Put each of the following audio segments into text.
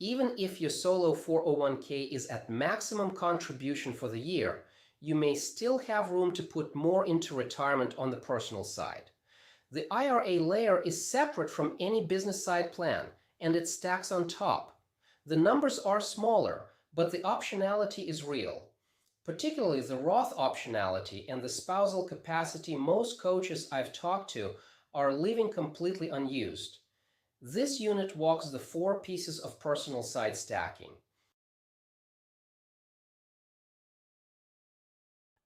Even if your solo 401k is at maximum contribution for the year, you may still have room to put more into retirement on the personal side. The IRA layer is separate from any business side plan, and it stacks on top. The numbers are smaller, but the optionality is real. Particularly the Roth optionality and the spousal capacity most coaches I've talked to are leaving completely unused. This unit walks the 4 pieces of personal side stacking.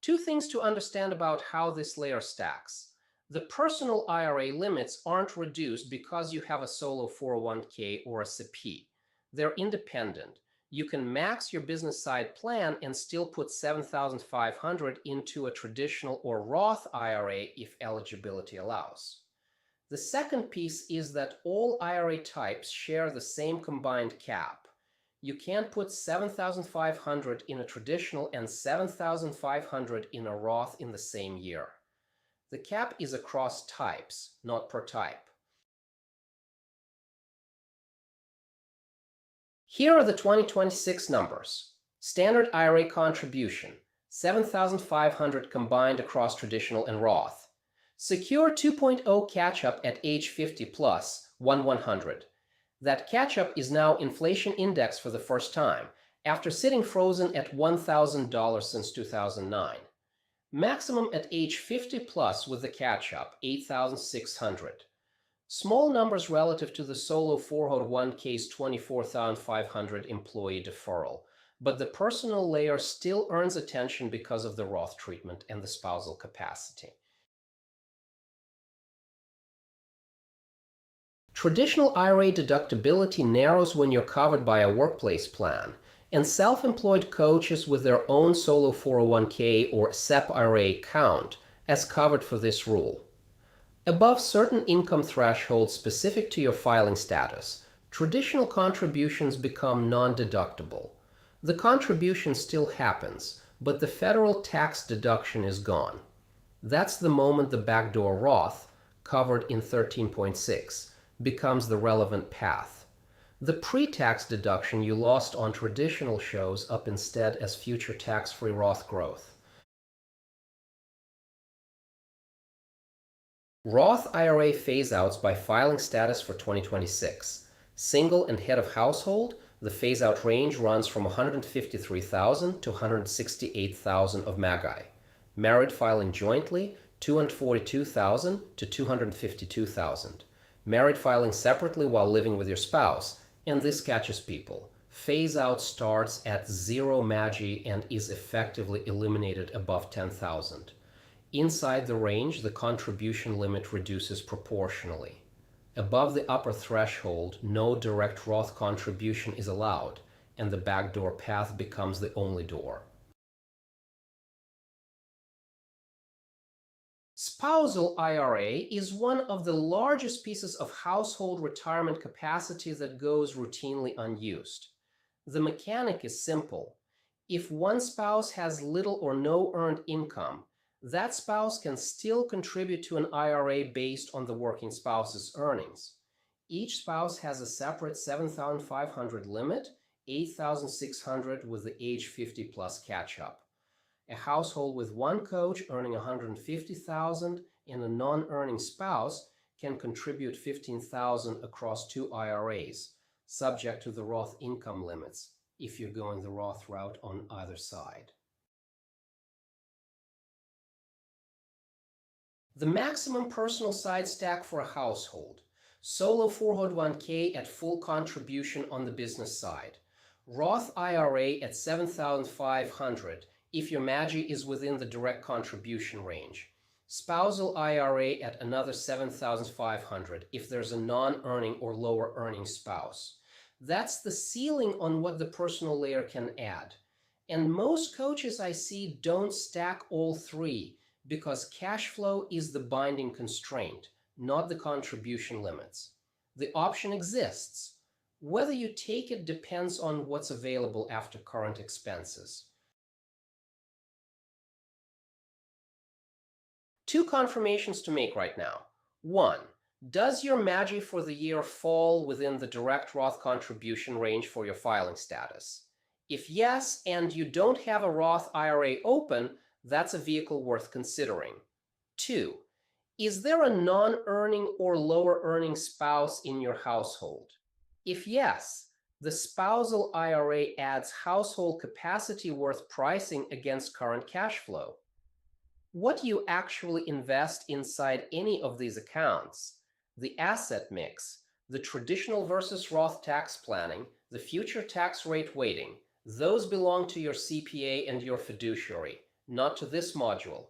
2 things to understand about how this layer stacks. The personal IRA limits aren't reduced because you have a solo 401k or a SIP. They're independent. You can max your business side plan and still put $7,500 into a traditional or Roth IRA if eligibility allows. The second piece is that all IRA types share the same combined cap. You can't put $7,500 in a traditional and $7,500 in a Roth in the same year. The cap is across types, not per type. Here are the 2026 numbers. Standard IRA contribution, $7,500 combined across traditional and Roth. Secure 2.0 catch-up at age 50 plus, 1/100. That catch-up is now inflation indexed for the first time, after sitting frozen at $1,000 since 2009. Maximum at age 50 plus with the catch-up, $8,600. Small numbers relative to the solo 401k's $24,500 employee deferral, but the personal layer still earns attention because of the Roth treatment and the spousal capacity. Traditional IRA deductibility narrows when you're covered by a workplace plan, and self-employed coaches with their own solo 401k or SEP IRA count as covered for this rule. Above certain income thresholds specific to your filing status, traditional contributions become non-deductible. The contribution still happens, but the federal tax deduction is gone. That's the moment the backdoor Roth, covered in 13.6, becomes the relevant path. The pre-tax deduction you lost on traditional shows up instead as future tax-free Roth growth. Roth IRA phase-outs by filing status for 2026. Single and head of household, the phase-out range runs from $153,000 to $168,000 of MAGI. Married filing jointly, $242,000 to $252,000. Married filing separately while living with your spouse, and this catches people. Phase-out starts at 0 MAGI and is effectively eliminated above $10,000. Inside the range, the contribution limit reduces proportionally. Above the upper threshold, no direct Roth contribution is allowed, and the backdoor path becomes the only door. Spousal IRA is one of the largest pieces of household retirement capacity that goes routinely unused. The mechanic is simple. If one spouse has little or no earned income, that spouse can still contribute to an IRA based on the working spouse's earnings. Each spouse has a separate $7,500 limit, $8,600 with the age 50 plus catch-up. A household with one coach earning $150,000 and a non-earning spouse can contribute $15,000 across 2 IRAs, subject to the Roth income limits, if you're going the Roth route on either side. The maximum personal side stack for a household. Solo 401k at full contribution on the business side. Roth IRA at $7,500 if your MAGI is within the direct contribution range. Spousal IRA at another $7,500 if there's a non-earning or lower earning spouse. That's the ceiling on what the personal layer can add. And most coaches I see don't stack all 3 because cash flow is the binding constraint, not the contribution limits. The option exists. Whether you take it depends on what's available after current expenses. 2 confirmations to make right now. 1. Does your MAGI for the year fall within the direct Roth contribution range for your filing status? If yes, and you don't have a Roth IRA open, that's a vehicle worth considering. 2. Is there a non-earning or lower earning spouse in your household? If yes, the spousal IRA adds household capacity worth pricing against current cash flow. What do you actually invest inside any of these accounts? The asset mix, the traditional versus Roth tax planning, the future tax rate weighting, those belong to your CPA and your fiduciary, not to this module.